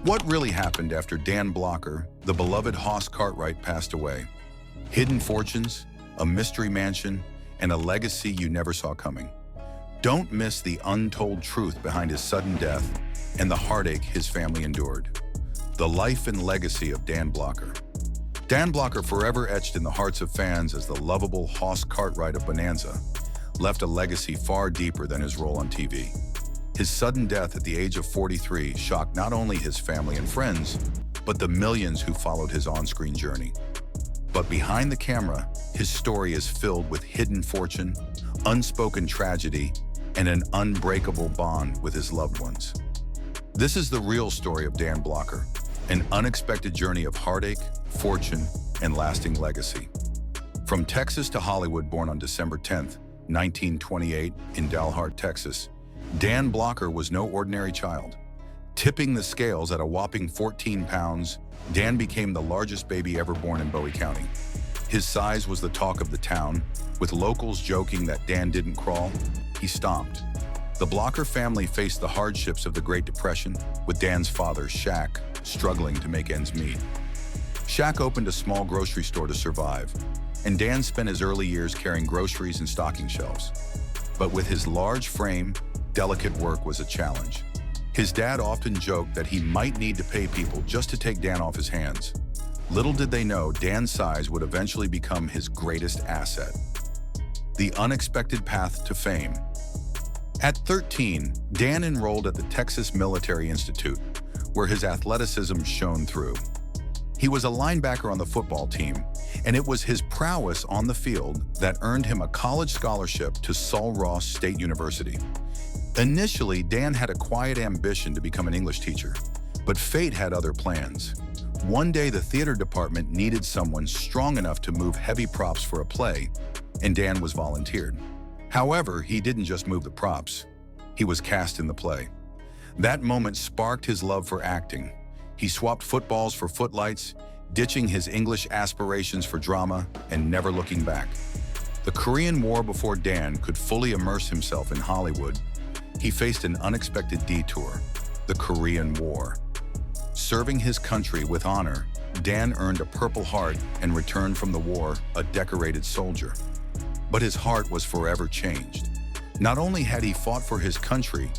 What really happened after Dan Blocker, the beloved Hoss Cartwright, passed away? Hidden fortunes, a mystery mansion, and a legacy you never saw coming. Don't miss the untold truth behind his sudden death and the heartache his family endured. The life and legacy of Dan Blocker. Dan Blocker, forever etched in the hearts of fans as the lovable Hoss Cartwright of Bonanza, left a legacy far deeper than his role on TV. His sudden death at the age of 43 shocked not only his family and friends, but the millions who followed his on-screen journey. But behind the camera, his story is filled with hidden fortune, unspoken tragedy, and an unbreakable bond with his loved ones. This is the real story of Dan Blocker, an unexpected journey of heartache, fortune, and lasting legacy. From Texas to Hollywood, born on December 10th, 1928 in Dalhart, Texas, Dan Blocker was no ordinary child. Tipping the scales at a whopping 14 pounds, Dan became the largest baby ever born in Bowie County. His size was the talk of the town, with locals joking that Dan didn't crawl, he stomped. The Blocker family faced the hardships of the Great Depression, with Dan's father, Shaq, struggling to make ends meet. Shaq opened a small grocery store to survive, and Dan spent his early years carrying groceries and stocking shelves. But with his large frame, delicate work was a challenge. His dad often joked that he might need to pay people just to take Dan off his hands. Little did they know Dan's size would eventually become his greatest asset. The unexpected path to fame. At 13, Dan enrolled at the Texas Military Institute, where his athleticism shone through. He was a linebacker on the football team, and it was his prowess on the field that earned him a college scholarship to Sul Ross State University. Initially, Dan had a quiet ambition to become an English teacher, but fate had other plans. One day, the theater department needed someone strong enough to move heavy props for a play, and Dan was volunteered. However, he didn't just move the props. He was cast in the play. That moment sparked his love for acting. He swapped footballs for footlights, ditching his English aspirations for drama and never looking back. The Korean War before Dan could fully immerse himself in Hollywood, he faced an unexpected detour, the Korean War. Serving his country with honor, Dan earned a Purple Heart and returned from the war a decorated soldier. But his heart was forever changed. Not only had he fought for his country,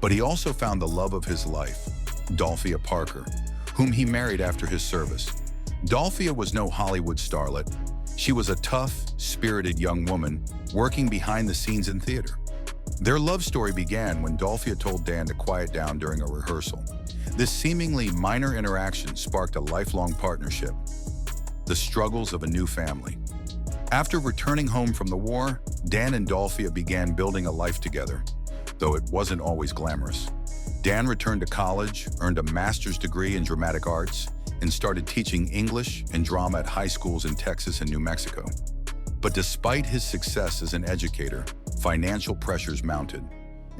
but he also found the love of his life, Dolphia Parker, whom he married after his service. Dolphia was no Hollywood starlet. She was a tough, spirited young woman working behind the scenes in theater. Their love story began when Dolphia told Dan to quiet down during a rehearsal. This seemingly minor interaction sparked a lifelong partnership, the struggles of a new family. After returning home from the war, Dan and Dolphia began building a life together, though it wasn't always glamorous. Dan returned to college, earned a master's degree in dramatic arts, and started teaching English and drama at high schools in Texas and New Mexico. But despite his success as an educator, financial pressures mounted,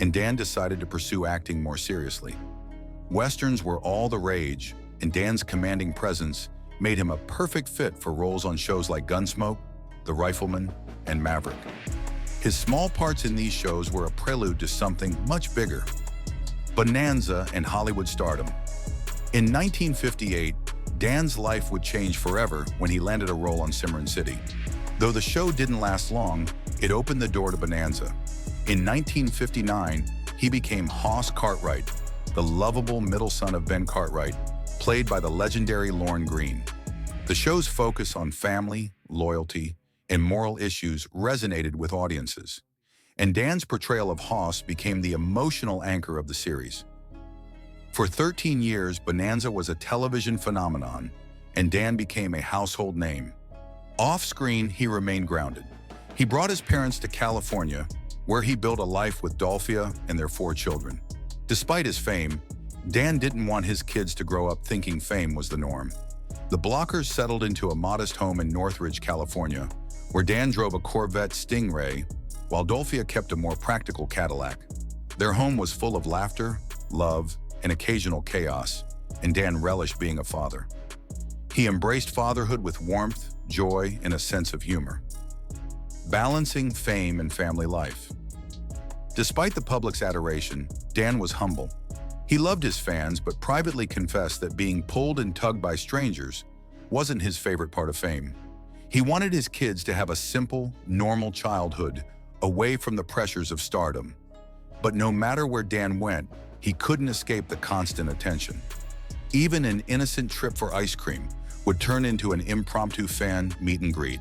and Dan decided to pursue acting more seriously. Westerns were all the rage, and Dan's commanding presence made him a perfect fit for roles on shows like Gunsmoke, The Rifleman, and Maverick. His small parts in these shows were a prelude to something much bigger: Bonanza and Hollywood stardom. In 1958, Dan's life would change forever when he landed a role on Cimarron City. Though the show didn't last long, it opened the door to Bonanza. In 1959, he became Hoss Cartwright, the lovable middle son of Ben Cartwright, played by the legendary Lorne Greene. The show's focus on family, loyalty, and moral issues resonated with audiences, and Dan's portrayal of Hoss became the emotional anchor of the series. For 13 years, Bonanza was a television phenomenon, and Dan became a household name. Off-screen, he remained grounded. He brought his parents to California, where he built a life with Dolphia and their 4 children. Despite his fame, Dan didn't want his kids to grow up thinking fame was the norm. The Blockers settled into a modest home in Northridge, California, where Dan drove a Corvette Stingray, while Dolphia kept a more practical Cadillac. Their home was full of laughter, love, and occasional chaos, and Dan relished being a father. He embraced fatherhood with warmth, joy, and a sense of humor. Balancing fame and family life. Despite the public's adoration, Dan was humble. He loved his fans, but privately confessed that being pulled and tugged by strangers wasn't his favorite part of fame. He wanted his kids to have a simple, normal childhood, away from the pressures of stardom. But no matter where Dan went, he couldn't escape the constant attention. Even an innocent trip for ice cream would turn into an impromptu fan meet and greet.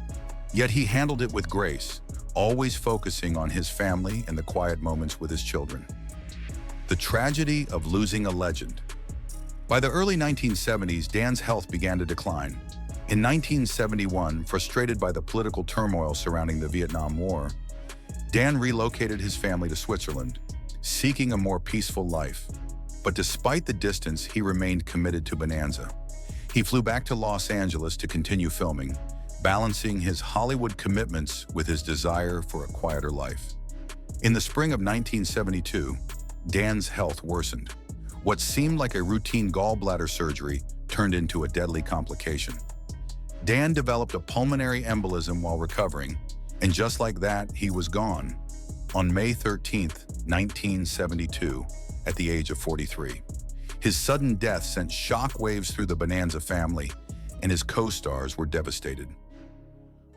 Yet he handled it with grace, always focusing on his family and the quiet moments with his children. The tragedy of losing a legend. By the early 1970s, Dan's health began to decline. In 1971, frustrated by the political turmoil surrounding the Vietnam War, Dan relocated his family to Switzerland, seeking a more peaceful life. But despite the distance, he remained committed to Bonanza. He flew back to Los Angeles to continue filming, balancing his Hollywood commitments with his desire for a quieter life. In the spring of 1972, Dan's health worsened. What seemed like a routine gallbladder surgery turned into a deadly complication. Dan developed a pulmonary embolism while recovering, and just like that, he was gone on May 13, 1972, at the age of 43. His sudden death sent shockwaves through the Bonanza family, and his co-stars were devastated.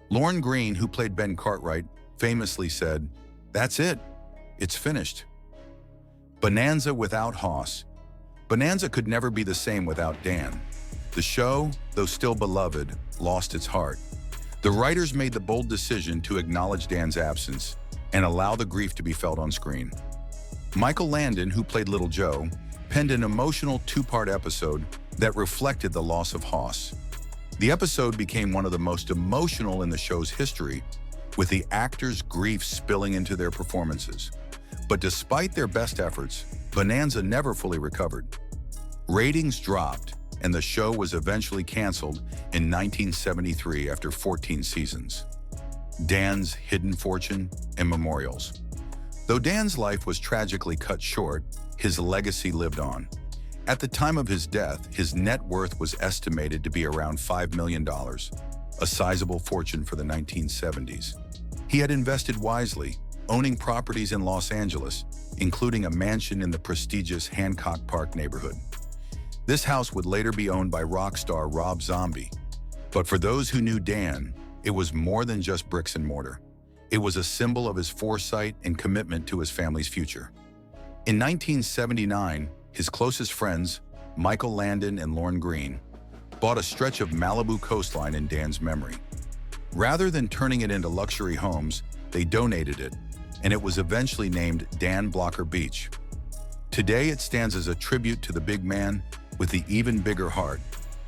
Lorne Greene, who played Ben Cartwright, famously said, "That's it. It's finished." Bonanza without Hoss. Bonanza could never be the same without Dan. The show, though still beloved, lost its heart. The writers made the bold decision to acknowledge Dan's absence and allow the grief to be felt on screen. Michael Landon, who played Little Joe, penned an emotional two-part episode that reflected the loss of Hoss. The episode became one of the most emotional in the show's history, with the actors' grief spilling into their performances. But despite their best efforts, Bonanza never fully recovered. Ratings dropped, and the show was eventually canceled in 1973 after 14 seasons. Dan's hidden fortune and memorials. Though Dan's life was tragically cut short, his legacy lived on. At the time of his death, his net worth was estimated to be around $5 million, a sizable fortune for the 1970s. He had invested wisely, owning properties in Los Angeles, including a mansion in the prestigious Hancock Park neighborhood. This house would later be owned by rock star Rob Zombie. But for those who knew Dan, it was more than just bricks and mortar. It was a symbol of his foresight and commitment to his family's future. In 1979, his closest friends, Michael Landon and Lorne Greene, bought a stretch of Malibu coastline in Dan's memory. Rather than turning it into luxury homes, they donated it, and it was eventually named Dan Blocker Beach. Today, it stands as a tribute to the big man with the even bigger heart,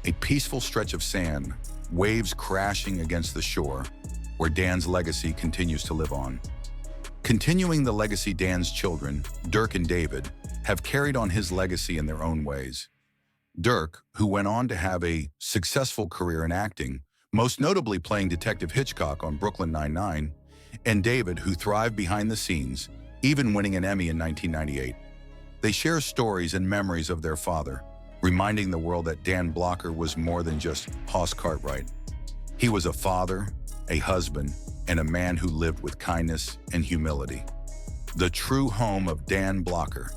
a peaceful stretch of sand, waves crashing against the shore, where Dan's legacy continues to live on. Continuing the legacy, Dan's children, Dirk and David, have carried on his legacy in their own ways. Dirk, who went on to have a successful career in acting, most notably playing Detective Hitchcock on Brooklyn Nine-Nine, and David, who thrived behind the scenes, even winning an Emmy in 1998. They share stories and memories of their father, reminding the world that Dan Blocker was more than just Hoss Cartwright. He was a father, a husband, and a man who lived with kindness and humility. The true home of Dan Blocker.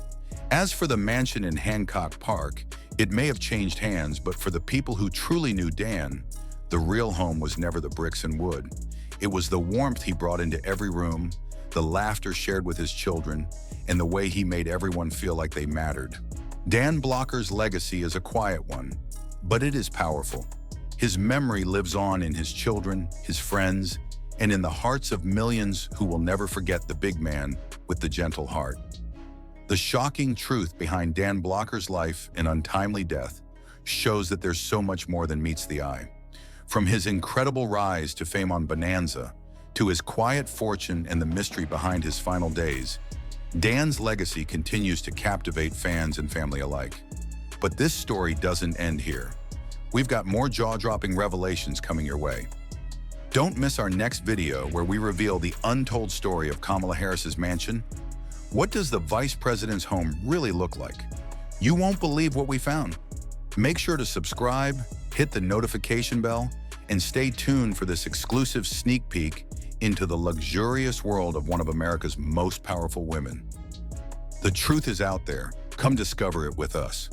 As for the mansion in Hancock Park, it may have changed hands, but for the people who truly knew Dan, the real home was never the bricks and wood. It was the warmth he brought into every room, the laughter shared with his children, and the way he made everyone feel like they mattered. Dan Blocker's legacy is a quiet one, but it is powerful. His memory lives on in his children, his friends, and in the hearts of millions who will never forget the big man with the gentle heart. The shocking truth behind Dan Blocker's life and untimely death shows that there's so much more than meets the eye. From his incredible rise to fame on Bonanza, to his quiet fortune and the mystery behind his final days, Dan's legacy continues to captivate fans and family alike. But this story doesn't end here. We've got more jaw-dropping revelations coming your way. Don't miss our next video where we reveal the untold story of Kamala Harris's mansion. What does the vice president's home really look like? You won't believe what we found. Make sure to subscribe, hit the notification bell, and stay tuned for this exclusive sneak peek into the luxurious world of one of America's most powerful women. The truth is out there, Come discover it with us.